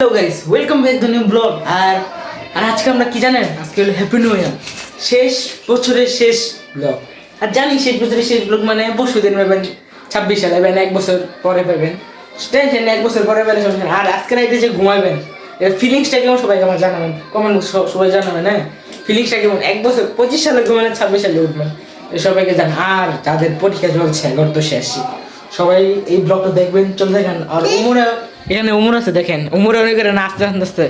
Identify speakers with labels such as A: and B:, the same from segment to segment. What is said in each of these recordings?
A: Hello guys, welcome back to new blog. আর আজকে আমরা কি জানেন, আজকে হলো হ্যাপি নিউ ইয়ার, শেষ বছরের শেষ ব্লগ। আর জানি শেষ বছরের শেষ ব্লগ মানে পরশুদিন পাবেন, 26 সালে পাবেন, 1 বছর পরে পাবেন। টেনশন 1 বছর পরে পেলে সমস্যা। আর আজকে রাইতে যে ঘুমাবেন, এর ফিলিংসটা কেমন সবাইকে আমার জানাবেন, কমেন্ট সবাই জানাবেন। হ্যাঁ, ফিলিংসটা কেমন, 1 বছর 25 সালে ঘুমালেন, 26 সালে উঠবেন, সবাইকে জান। আর যাদের পরীক্ষা চলছে, গত শেষ, সবাই এই ব্লগটা দেখবেন, চলে দেখেন। আর এখানে উমর আছে, দেখেন উমর অনেক করে নাচতে নাচতে।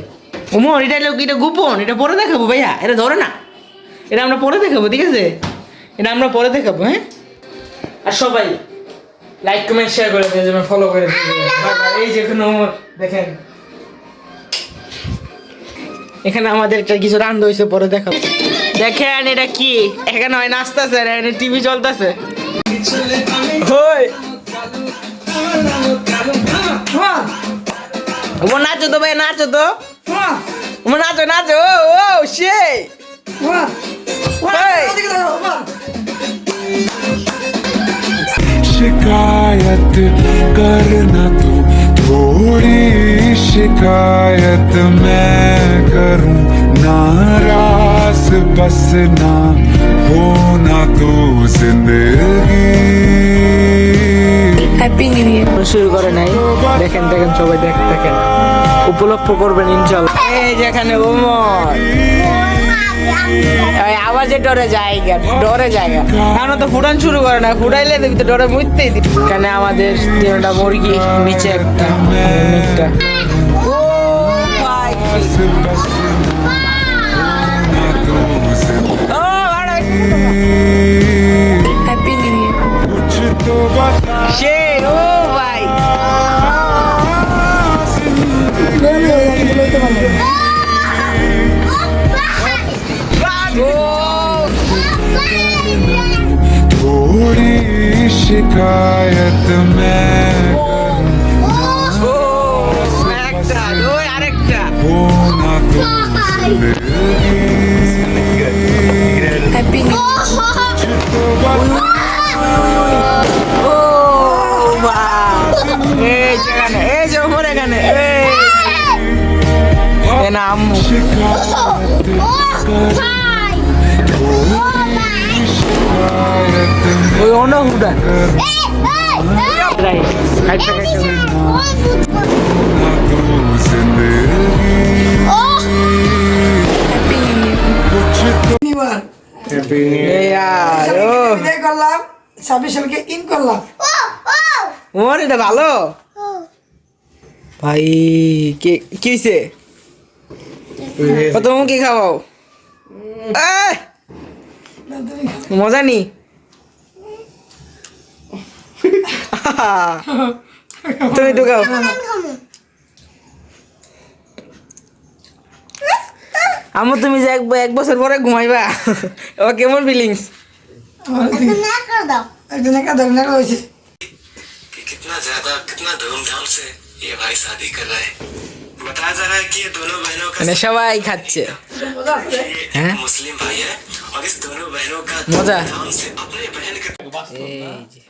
A: উমর এটা লোক, এটা গোপন, এটা পরে দেখাবো ভাইয়া, এটা ধরে না, এটা আমরা পরে দেখাবো, ঠিক আছে? এটা আমরা পরে দেখাবো। হ্যাঁ, আর সবাই লাইক কমেন্ট শেয়ার করে দিয়ে যাবেন, ফলো করে দিয়ে যাবেন। এই যে এখানে উমর দেখেন, এখানে আমাদের একটা কিছু রান্না হয়েছে, পরে দেখাবো। দেখেন এটা কি, এখানে হয় নাচতেছে, এখানে টিভি চলতেছে। উমর নাচো তো ভাই, নাচো তো, উমর নাচো নাচো। ও সে
B: शिकायत करना तू, थोड़ी शिकायत मैं करूं, नाराज बस ना होना तो जिंदगी।
C: Happy new year.
A: শুরু করে নাই, দেখেন দেখেন সবাই দেখেন, উপলক্ষ করবেন ইনশাল্লাহ। এই যেখানে উমর আওয়াজে ডরে জায়গা, ডরে জায়গা, কারণ তো ফুটান শুরু করে না, ফুটাইলে তো ডরে মুইতেই দিই। এখানে আমাদের 3টা মুরগি, নিচে একটা, একটা। ও ভাই, ও ভাই,
C: হ্যাপি নিউ ইয়ার।
A: সে ও ভাই,
B: थोड़ी शिकायत मैं
A: একটা, ওই আরেকটা।
B: होना तो जिंदगी।
C: হ্যাপি নিউ
A: ও ভাই, এই যেখানে, এই যে উপরে এখানে, এই না আম্মু, ওই অনহুডা রাইট, কাইটা কাইটা
D: করলাম 26 সালকে ইন করলাম।
A: ওর এটা ভালো ভাই। কি কি হইছে, কত কি খাওয়াও, মজা নি। তুমি তো খাও। আমু তুমি যে 1 বছর পরে ঘুমাইবা, ও কেমন ফিলিংস?
D: একজন একা ধরে রয়েছে।
E: कितना ज्यादा कितना धूमधाम से ये भाई शादी कर रहा है, बता जरा कि ये दोनों बहनों का
A: মানে সবাই খাচ্ছে,
E: ये मुस्लिम भाई है और इस दोनों बहनों का
A: मजा।
E: धूमधाम से अपने बहन के
A: এই যে